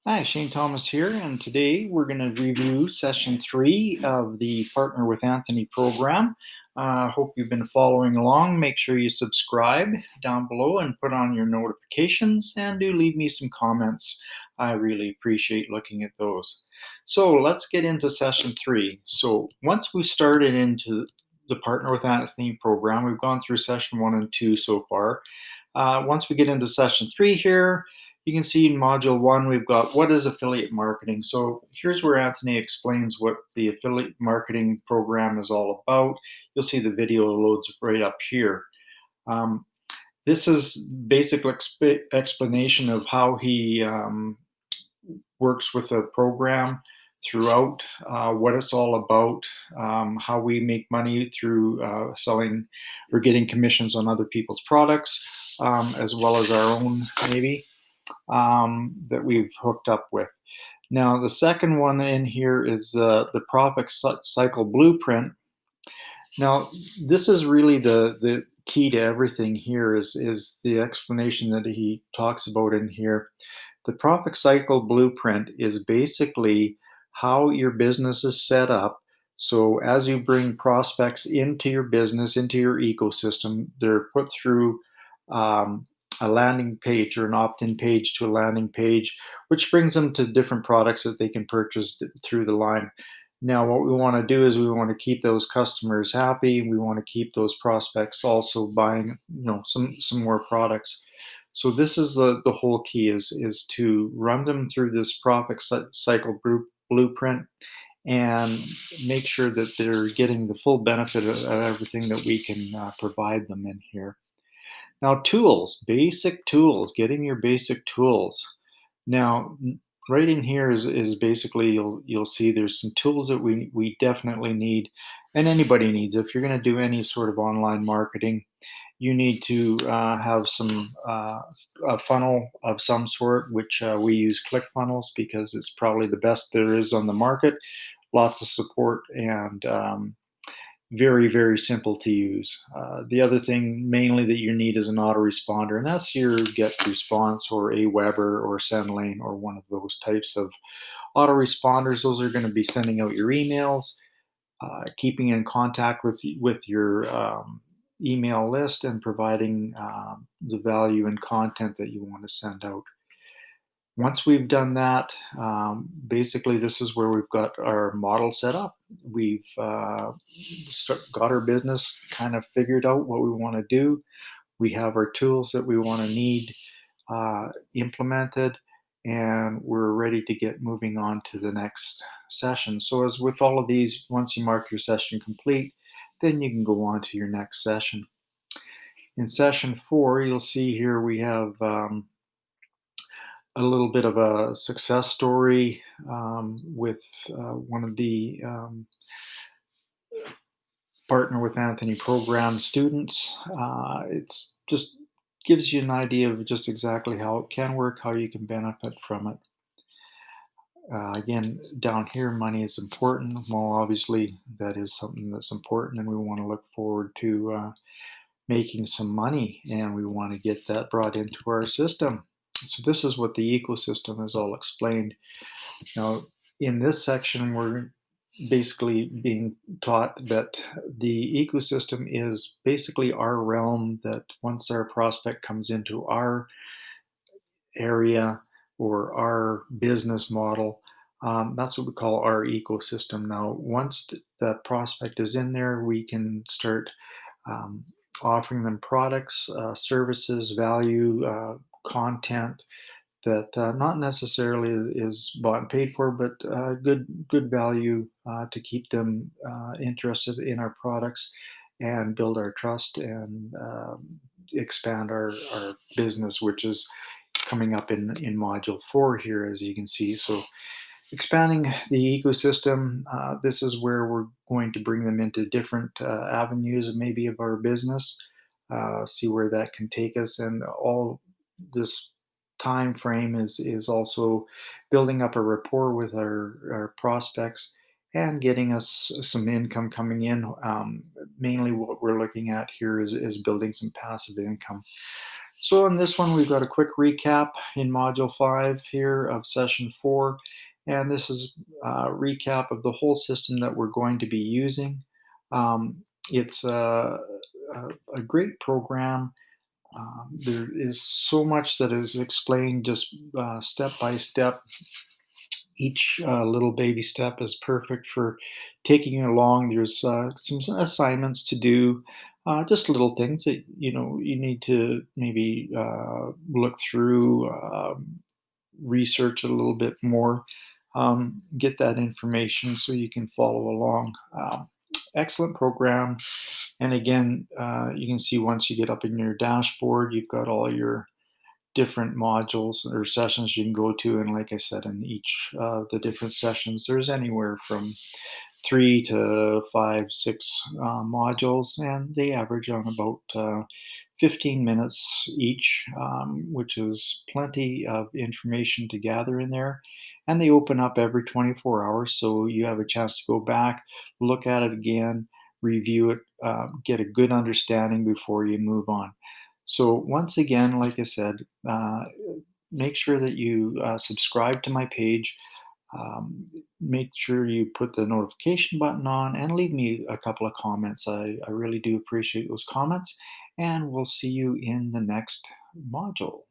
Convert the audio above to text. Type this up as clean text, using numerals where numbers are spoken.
Hi, Shane Thomas here, and today we're going to review session 3 of the Partner with Anthony program. Hope you've been following along. Make sure you subscribe down below and put on your notifications, and do leave me some comments. I really appreciate looking at those. So let's get into session 3. So once we started into the Partner with Anthony program, we've gone through session 1 and 2 so far. Once we get into session 3 here, you can see in module 1, we've got what is affiliate marketing. So here's where Anthony explains what the affiliate marketing program is all about. You'll see the video loads right up here. Um, this is basic explanation of how he works with the program throughout, what it's all about, how we make money through selling or getting commissions on other people's products, as well as our own, maybe, that we've hooked up with. Now, the second one in here is the profit cycle blueprint. Now, this is really the key to everything here is the explanation that he talks about in here. The profit cycle blueprint is basically how your business is set up. So as you bring prospects into your business, into your ecosystem, they're put through um, a landing page or an opt-in page to a landing page, which brings them to different products that they can purchase through the line. Now, what we want to do is we want to keep those customers happy. We want to keep those prospects also buying, some more products. So this is the whole key is to run them through this profit cycle blueprint and make sure that they're getting the full benefit of everything that we can provide them in here. Now, tools, basic tools, getting your basic tools. Now, right in here is basically you'll see there's some tools that we definitely need, and anybody needs. If you're going to do any sort of online marketing, you need to have a funnel of some sort, which we use ClickFunnels because it's probably the best there is on the market. Lots of support and very, very simple to use. The other thing mainly that you need is an autoresponder, and that's your GetResponse or Aweber or SendLane or one of those types of autoresponders. Those are going to be sending out your emails, keeping in contact with your email list, and providing the value and content that you want to send out. Once we've done that, basically this is where we've got our model set up. We've got our business kind of figured out what we want to do. We have our tools that we want to need implemented, and we're ready to get moving on to the next session. So as with all of these, once you mark your session complete, then you can go on to your next session. In session 4, you'll see here we have a little bit of a success story with one of the Partner with Anthony program students. It's just gives you an idea of just exactly how it can work, how you can benefit from it. Again, down here, money is important. Well, obviously, that is something that's important, and we want to look forward to making some money, and we want to get that brought into our system. So this is what the ecosystem is all explained. Now, in this section, we're basically being taught that the ecosystem is basically our realm, that once our prospect comes into our area or our business model, that's what we call our ecosystem. Now, once that prospect is in there, we can start um, offering them products, services, value, content that not necessarily is bought and paid for, but good value to keep them interested in our products and build our trust and expand our business, which is coming up in module 4 here, as you can see. So expanding the ecosystem, this is where we're going to bring them into different avenues maybe of our business, see where that can take us. And all this time frame is also building up a rapport with our prospects and getting us some income coming in. Mainly what we're looking at here is building some passive income. So in this one, we've got a quick recap in Module 5 here of Session 4, and this is a recap of the whole system that we're going to be using. It's a great program. There is so much that is explained just step by step. Each little baby step is perfect for taking you along. There's some assignments to do, just little things that you need to maybe look through, research a little bit more, get that information so you can follow along. Excellent program, and again, you can see once you get up in your dashboard, you've got all your different modules or sessions you can go to. And like I said, in each of the different sessions, there's anywhere from 3 to 5, 6 modules, and they average on about 15 minutes each, which is plenty of information to gather in there. And they open up every 24 hours, so you have a chance to go back, look at it again, review it, get a good understanding before you move on. So, once again, like I said, make sure that you subscribe to my page. Make sure you put the notification button on and leave me a couple of comments. I really do appreciate those comments, and we'll see you in the next module.